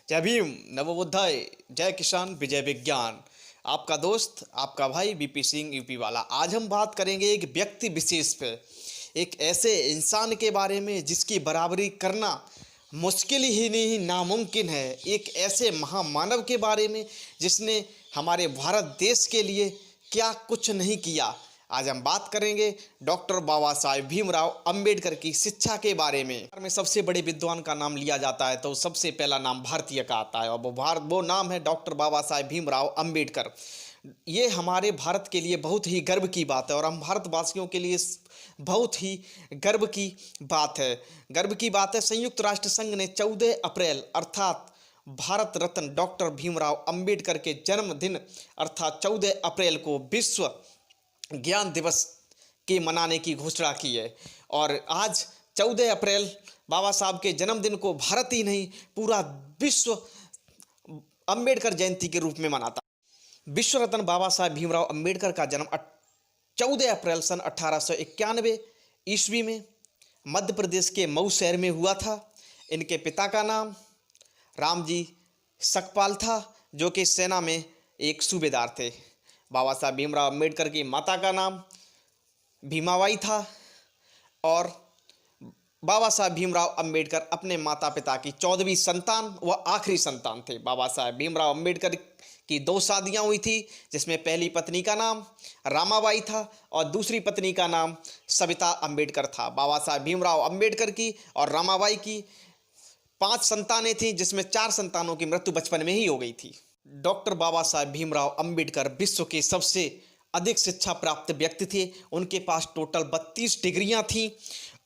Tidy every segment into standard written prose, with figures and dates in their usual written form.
जय भीम, नमो बुद्धाय, जय किसान, विजय विज्ञान। आपका दोस्त, आपका भाई बीपी सिंह यूपी वाला। आज हम बात करेंगे एक व्यक्ति विशेष पे, एक ऐसे इंसान के बारे में जिसकी बराबरी करना मुश्किल ही नहीं नामुमकिन है। एक ऐसे महामानव के बारे में जिसने हमारे भारत देश के लिए क्या कुछ नहीं किया। आज हम बात करेंगे डॉक्टर बाबा साहेब भीमराव अंबेडकर की शिक्षा के बारे में सबसे बड़े विद्वान का नाम लिया जाता है तो सबसे पहला नाम भारतीय का आता है और वो नाम है डॉक्टर बाबा साहेब भीमराव अंबेडकर। ये हमारे भारत के लिए बहुत ही गर्व की बात है और हम भारतवासियों के लिए बहुत ही गर्व की बात है। संयुक्त राष्ट्र संघ ने 14 अप्रैल अर्थात भारत रत्न डॉक्टर भीमराव अंबेडकर के जन्मदिन अर्थात 14 अप्रैल को विश्व ज्ञान दिवस के मनाने की घोषणा की है। और आज 14 अप्रैल बाबा साहब के जन्मदिन को भारत ही नहीं पूरा विश्व अंबेडकर जयंती के रूप में मनाता। विश्व रत्न बाबा साहब भीमराव अंबेडकर का जन्म 14 अप्रैल सन 1891 ईस्वी में मध्य प्रदेश के मऊ शहर में हुआ था। इनके पिता का नाम रामजी सकपाल था, जो कि सेना में एक सूबेदार थे। बाबा साहब भीमराव अंबेडकर की माता का नाम भीमाबाई था और बाबा साहब भीमराव अंबेडकर अपने माता पिता की 14वीं संतान व आखिरी संतान थे। बाबा साहब भीमराव अंबेडकर की 2 शादियां हुई थी, जिसमें पहली पत्नी का नाम रामाबाई था और दूसरी पत्नी का नाम सविता अंबेडकर था। बाबा साहब भीमराव अंबेडकर की और रामाबाई की 5 संतानें थीं, जिसमें 4 संतानों की मृत्यु बचपन में ही हो गई थी। डॉक्टर बाबा साहब भीमराव अंबेडकर विश्व के सबसे अधिक शिक्षा प्राप्त व्यक्ति थे। उनके पास टोटल 32 डिग्रियां थीं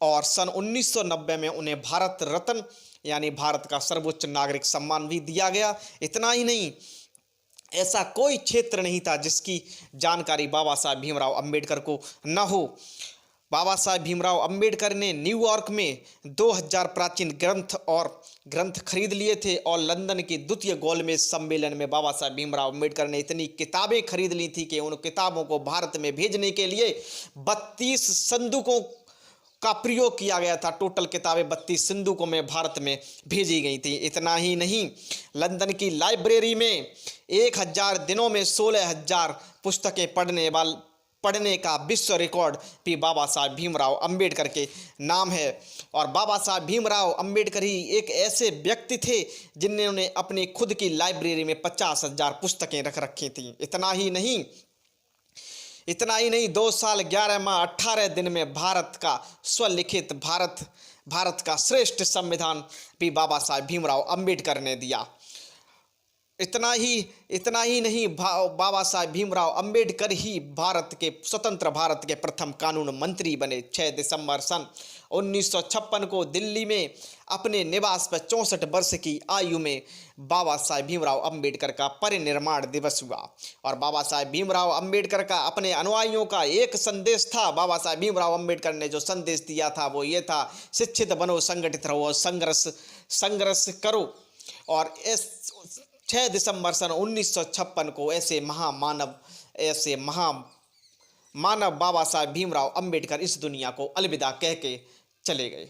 और सन 1990 में उन्हें भारत रत्न यानी भारत का सर्वोच्च नागरिक सम्मान भी दिया गया। इतना ही नहीं, ऐसा कोई क्षेत्र नहीं था जिसकी जानकारी बाबा साहब भीमराव अंबेडकर को न हो। बाबा साहब भीमराव अंबेडकर ने न्यूयॉर्क में 2000 प्राचीन ग्रंथ खरीद लिए थे और लंदन के द्वितीय गोलमेज सम्मेलन में बाबा साहब भीमराव अंबेडकर ने इतनी किताबें खरीद ली थी कि उन किताबों को भारत में भेजने के लिए 32 संदूकों का प्रयोग किया गया था। टोटल किताबें 32 संदूकों में भारत में भेजी गई थी। इतना ही नहीं, लंदन की लाइब्रेरी में 1000 दिनों में 16,000 पुस्तकें पढ़ने का विश्व रिकॉर्ड भी बाबा साहब भीमराव अंबेडकर के नाम है। और बाबा साहब भीमराव अंबेडकर ही एक ऐसे व्यक्ति थे जिन्होंने अपनी खुद की लाइब्रेरी में 50,000 पुस्तकें रख रखी थीं। इतना ही नहीं 2 साल 11 माह 18 दिन में भारत का स्वलिखित भारत का श्रेष्ठ संविधान भी बाबा साहब भीमराव अंबेडकर ने दिया। इतना ही नहीं, बाबा साहब भीमराव अंबेडकर ही स्वतंत्र भारत के प्रथम कानून मंत्री बने। 6 दिसंबर सन 1956 को दिल्ली में अपने निवास पर 64 वर्ष की आयु में बाबा साहब भीमराव अंबेडकर का परिनिर्वाण दिवस हुआ। और बाबा साहब भीमराव अंबेडकर का अपने अनुयायियों का एक संदेश था। बाबा साहब भीमराव अंबेडकर ने जो संदेश दिया था वो ये था: शिक्षित बनो, संगठित रहो और संघर्ष करो। और 6 दिसंबर सन 1956 को ऐसे महामानव बाबा साहब भीमराव अंबेडकर इस दुनिया को अलविदा कह के चले गए।